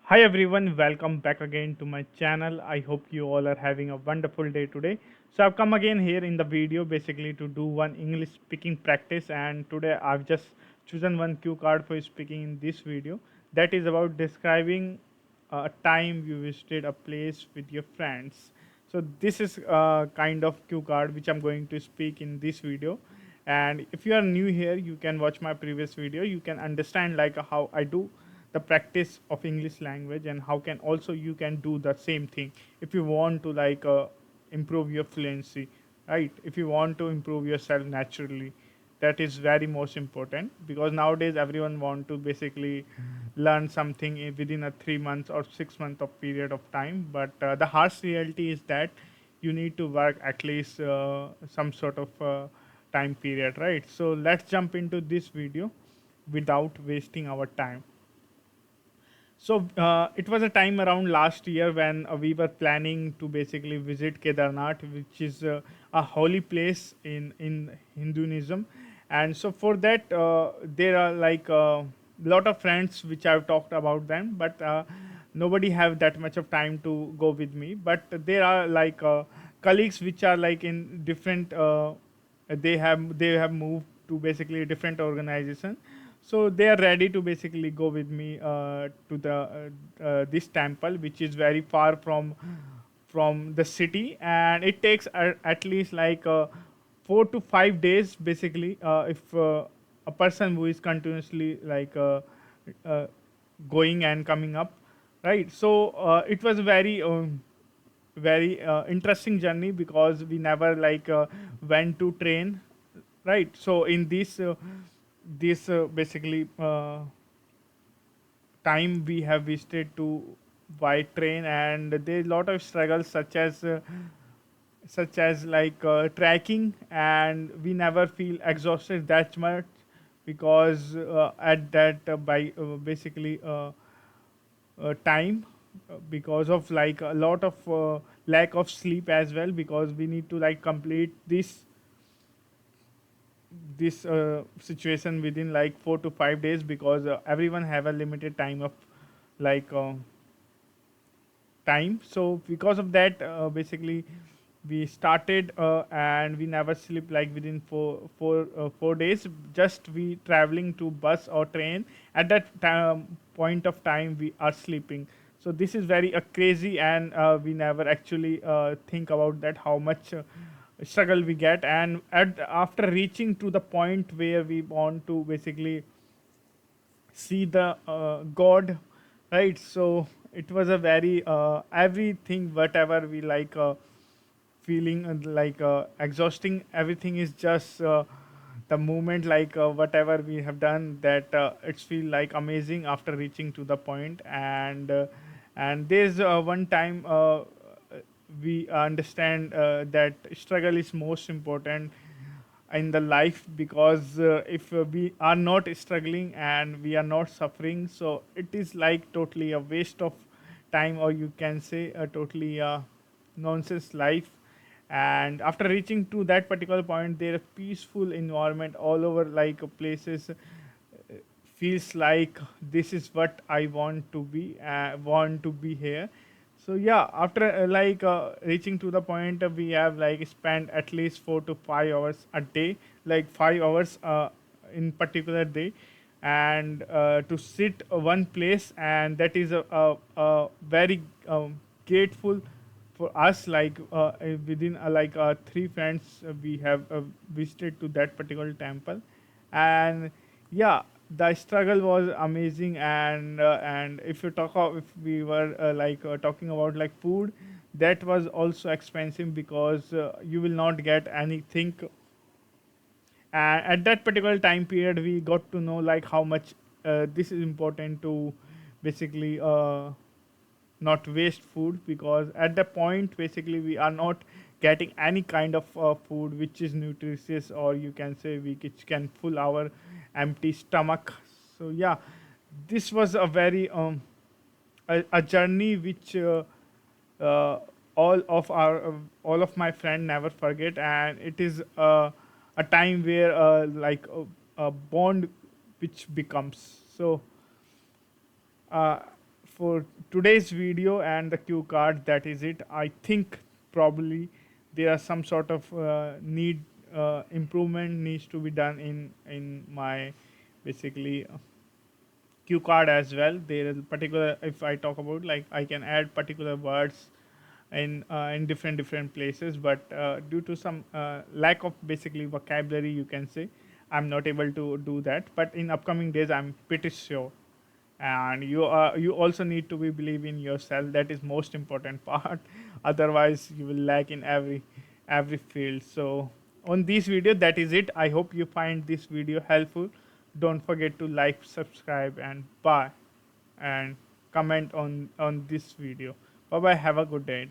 Hi everyone, welcome back again to my channel. I hope you all are having a wonderful day today. So I've come again here in the video basically to do one English speaking practice, and today I've just chosen one cue card for speaking in this video that is about describing a time you visited a place with your friends. So this is a kind of cue card which I'm going to speak in this video. And if you are new here, you can watch my previous video. You can understand like how I do the practice of English language and how can also you can do the same thing if you want to improve your fluency, right? If you want to improve yourself naturally, that is very most important because nowadays everyone want to basically learn something within a 3 months or 6 month of period of time, but the harsh reality is that you need to work at least some sort of time period, right? So let's jump into this video without wasting our time. So it was a time around last year when we were planning to basically visit Kedarnath, which is a holy place in Hinduism, and so for that there are like a lot of friends which I've talked about them, but nobody have that much of time to go with me. But there are colleagues which are like in different. They have moved to basically a different organization, so they are ready to basically go with me to the this temple which is very far from the city, and it takes at least 4 to 5 days basically if a person who is continuously uh, going and coming up, right? So it was very interesting journey because we never went to train, right? So in this basically time we have visited to by train, and there's a lot of struggles such as tracking, and we never feel exhausted that much because at that by basically time because of like a lot of lack of sleep as well, because we need to like complete this situation within like 4 to 5 days, because everyone have a limited time of like time. So because of that basically we started and we never sleep like within 4 days, just we traveling to bus or train. At that point of time we are sleeping. So this is very crazy, and we never actually think about that how much struggle we get. And after reaching to the point where we want to basically see the god, right? So it was a very everything whatever we feeling exhausting, everything is just the moment whatever we have done, that it's feel like amazing after reaching to the point. And there's one time we understand that struggle is most important in the life, because if we are not struggling and we are not suffering, so it is like totally a waste of time, or you can say a totally nonsense life. And after reaching to that particular point, there is peaceful environment all over, like places feels like this is what I want to be here. So yeah, after reaching to the point, we have like spent at least 4 to 5 hours a day, like 5 hours in particular day, and to sit one place, and that is a very grateful for us, within three friends we have visited to that particular temple. And yeah, the struggle was amazing. And if you talk of, if we were talking about like food, that was also expensive because you will not get anything. And at that particular time period we got to know like how much this is important to basically not waste food, because at the point basically we are not getting any kind of food which is nutritious, or you can say which can fill our empty stomach. So yeah, this was a very a journey which uh, all of my friend never forget, and it is a time where a bond which becomes so uh, for today's video and the cue card, that is it. I think probably there are some sort of need improvement needs to be done in my basically cue card as well. There is particular, if I talk about, like, I can add particular words in different places, but due to some lack of basically vocabulary, you can say, I'm not able to do that. But in upcoming days, I'm pretty sure. And you also need to be believe in yourself. That is most important part. Otherwise, you will lack in every field. So on this video, that is it. I hope you find this video helpful. Don't forget to like, subscribe, and bye, and comment on this video. Bye bye. Have a good day.